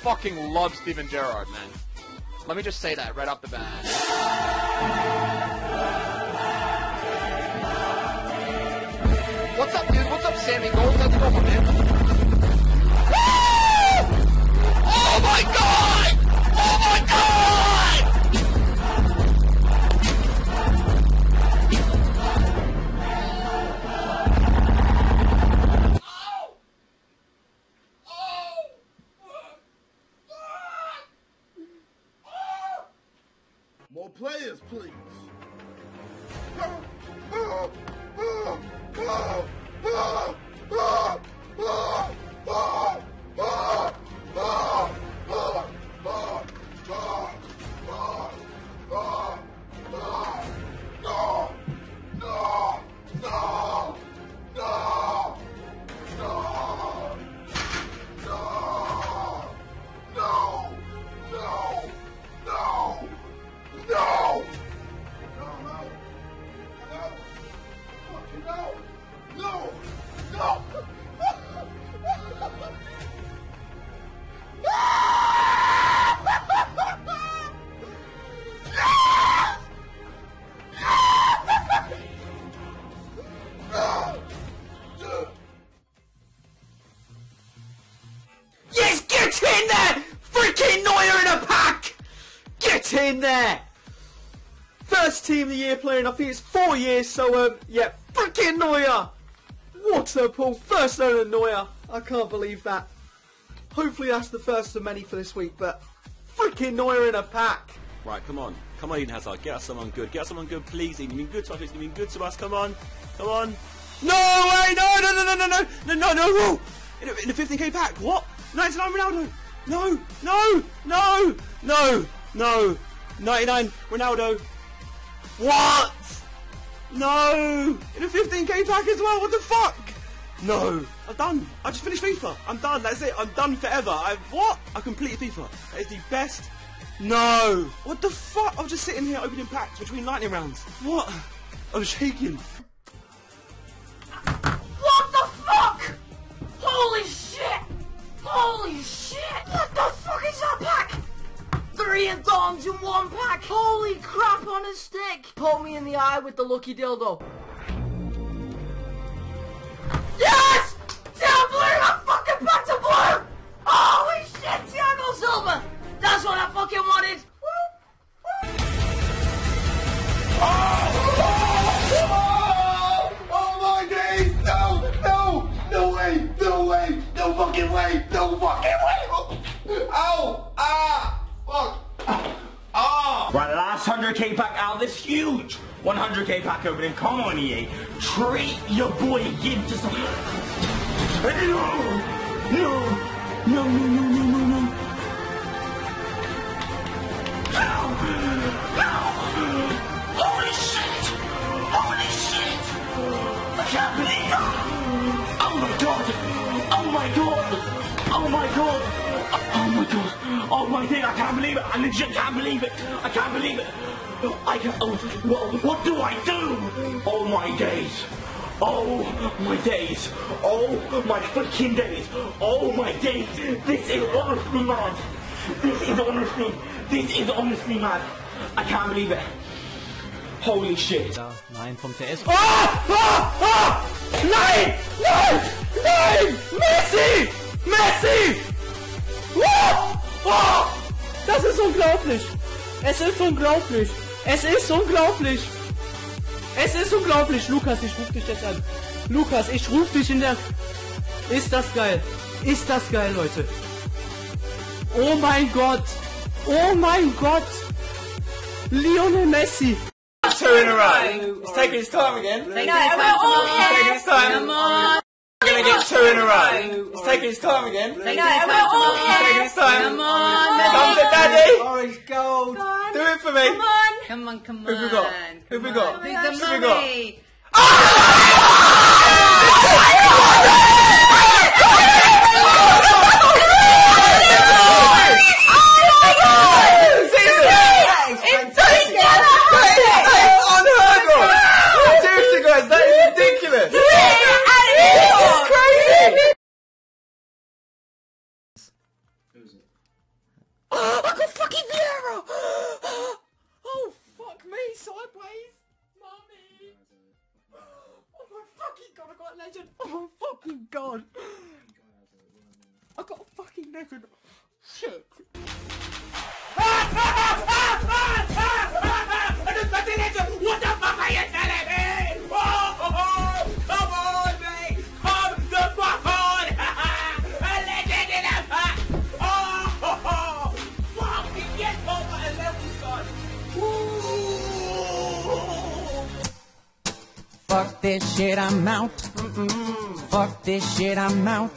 fucking love Steven Gerrard, man. Let me just say that right off the bat. What's up, dude? What's up, Sammy Gold? Let's go, man. Oh my god! Oh my god! More players, please. Yes, get in there! Freaking Neuer in a pack! Get in there! First team of the year player, and I think it's 4 years, so, yeah, freaking Neuer! What a pull, first owner Neuer. I can't believe that. Hopefully that's the first of many for this week, but freaking Neuer in a pack. Right, come on, Eden Hazard, get us someone good, please. You've been good to us, you've been good to us, come on. No, wait, no, in the 15k pack, what? 99 Ronaldo, no, 99 Ronaldo, what? No, in a 15k pack as well, what the fuck? No, I'm done, I just finished FIFA, I'm done, that's it, I'm done forever, what? I completed FIFA, that is the best. No! What the fuck? I was just sitting here opening packs between lightning rounds. What? I'm shaking. What the fuck? Holy shit! Holy shit! What the fuck is that pack? 3 add-ons in 1 pack! Holy crap on a stick! Poke me in the eye with the lucky dildo. Yes! Down blue! I'm fucking back to blue! Holy shit, Thiago Silva! That's what I fucking wanted! Oh my days! No way! No fucking way! Ow! Ah! Fuck! Ah! Right, last 100k pack out, this huge 100k pack opening. Come on, EA. Treat your boy Gib to some... No! Holy shit! I can't believe it! Oh my god! I can't believe it! I legit can't believe it! I can't believe it! What do I do? Oh my days! Oh my days! Oh my freaking days! Oh my days! This is honestly mad! This is honestly mad! I can't believe it! Holy shit! Nein, vom TS. Nein! Messi! Das ist unglaublich! Es ist unglaublich! Lukas, ich ruf dich jetzt an. Lukas, ich ruf dich in der... Ist das geil, Leute. Oh mein Gott! Lionel Messi! 2 in a row. It's taking its time again. It's taking its time. Come on! We're gonna get 2 in a row. It's taking its time again. It's taking its time. Come on! Come to daddy. Orange gold. Do it for me. Come on! Who've we got? Who've we got? got a legend. Oh my fucking god. I got a fucking legend. Shit. What the fuck are you telling me? Oh, come on, mate! Come the fuck on! A legend in a pack! Oh, fucking yes, over a level, son! Fuck this shit, I'm out. Fuck this shit, I'm out.